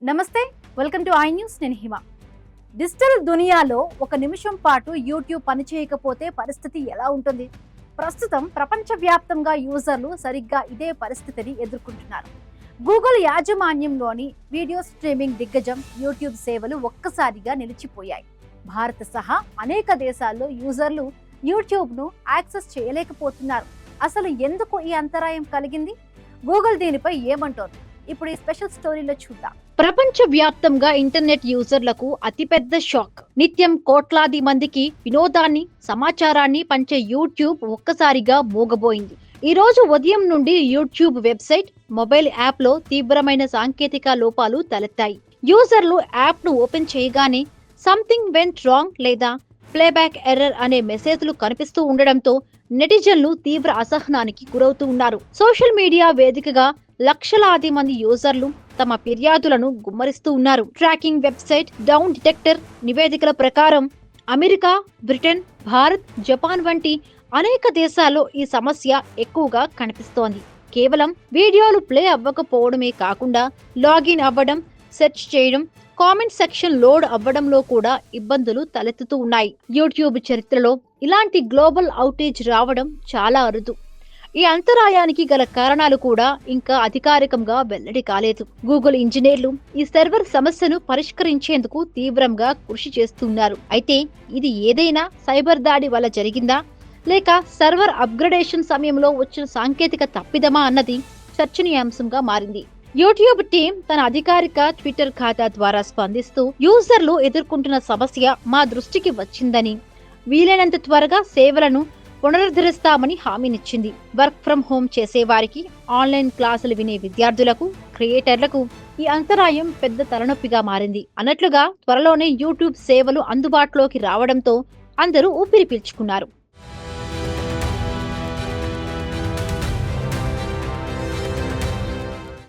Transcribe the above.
నమస్తే, welcome to I news. నేను హిమ. Digital దునియాలో ఒక నిమిషం పాటు యూట్యూబ్ పనిచేయకపోతే పరిస్థితి ఎలా ఉంటుంది? ప్రస్తుతం ప్రపంచవ్యాప్తంగా యూజర్లు సరిగ్గా ఇదే పరిస్థితిని ఎదుర్కొంటున్నారు. గూగుల్ యాజమాన్యంలోని వీడియో స్ట్రీమింగ్ దిగ్గజం యూట్యూబ్ సేవలు ఒక్కసారిగా నిలిచిపోయాయి. భారత్ సహా అనేక దేశాల్లో యూజర్లు యూట్యూబ్ను యాక్సెస్ చేయలేకపోతున్నారు. అసలు ఎందుకు ఈ అంతరాయం కలిగింది? గూగుల్ దీనిపై ఏమంటోంది? ఇప్పుడు ఈ స్పెషల్ స్టోరీలో చూద్దాం. ప్రపంచ వ్యాప్తంగా ఇంటర్నెట్ యూజర్లకు అతిపెద్ద షాక్. నిత్యం కోట్లాది మందికి వినోదాన్ని, సమాచారాన్ని పంచే యూట్యూబ్ ఒక్కసారిగా మూగబోయింది. ఈ రోజు ఉదయం నుండి యూట్యూబ్ వెబ్సైట్, మొబైల్ యాప్ లో తీవ్రమైన సాంకేతిక లోపాలు తలెత్తాయి. యూజర్లు యాప్ ను ఓపెన్ చేయగానే సంథింగ్ వెంట్ రాంగ్ లేదా ప్లేబ్యాక్ ఎర్రర్ అనే మెసేజ్లు కనిపిస్తూ ఉండడంతో నెటిజన్లు తీవ్ర అసహనానికి గురవుతూ ఉన్నారు. సోషల్ మీడియా వేదికగా లక్షలాది మంది యూజర్లు తమ ఫిర్యాదులను గుమ్మరిస్తూ ఉన్నారు. ట్రాకింగ్ వెబ్సైట్ డౌన్ డిటెక్టర్ నివేదికల ప్రకారం అమెరికా, బ్రిటన్, భారత్, జపాన్ వంటి అనేక దేశాల్లో ఈ సమస్య ఎక్కువగా కనిపిస్తోంది. కేవలం వీడియోలు ప్లే అవ్వకపోవడమే కాకుండా లాగిన్ అవ్వడం, సెర్చ్ చేయడం, కామెంట్ సెక్షన్ లోడ్ అవ్వడంలో కూడా ఇబ్బందులు తలెత్తుతూ ఉన్నాయి. యూట్యూబ్ చరిత్రలో ఇలాంటి గ్లోబల్ అవుటేజ్ రావడం చాలా అరుదు. ఈ అంతరాయానికి గల కారణాలు కూడా ఇంకా అధికారికంగా వెల్లడి కాలేదు. గూగుల్ ఇంజనీర్లు ఈ సర్వర్ సమస్యను పరిష్కరించేందుకు తీవ్రంగా కృషి చేస్తున్నారు. అయితే ఇది ఏదైనా సైబర్ దాడి వల్ల జరిగిందా, లేక సర్వర్ అప్గ్రేడేషన్ సమయంలో వచ్చిన సాంకేతిక తప్పిదమా అన్నది చర్చనీయాంశంగా మారింది. యూట్యూబ్ టీం తన అధికారిక ట్విట్టర్ ఖాతా ద్వారా స్పందిస్తూ యూజర్లు ఎదుర్కొంటున్న సమస్య మా దృష్టికి వచ్చిందని, వీలైనంత త్వరగా సేవలను పునరుద్ధరిస్తామని హామీనిచ్చింది. వర్క్ ఫ్రం హోం చేసేవారికి, ఆన్లైన్ క్లాసులు వినే విద్యార్థులకు, క్రియేటర్లకు ఈ అంతరాయం పెద్ద తలనొప్పిగా మారింది. అన్నట్లుగా త్వరలోనే యూట్యూబ్ సేవలు అందుబాటులోకి రావడంతో అందరూ ఊపిరి పీల్చుకున్నారు.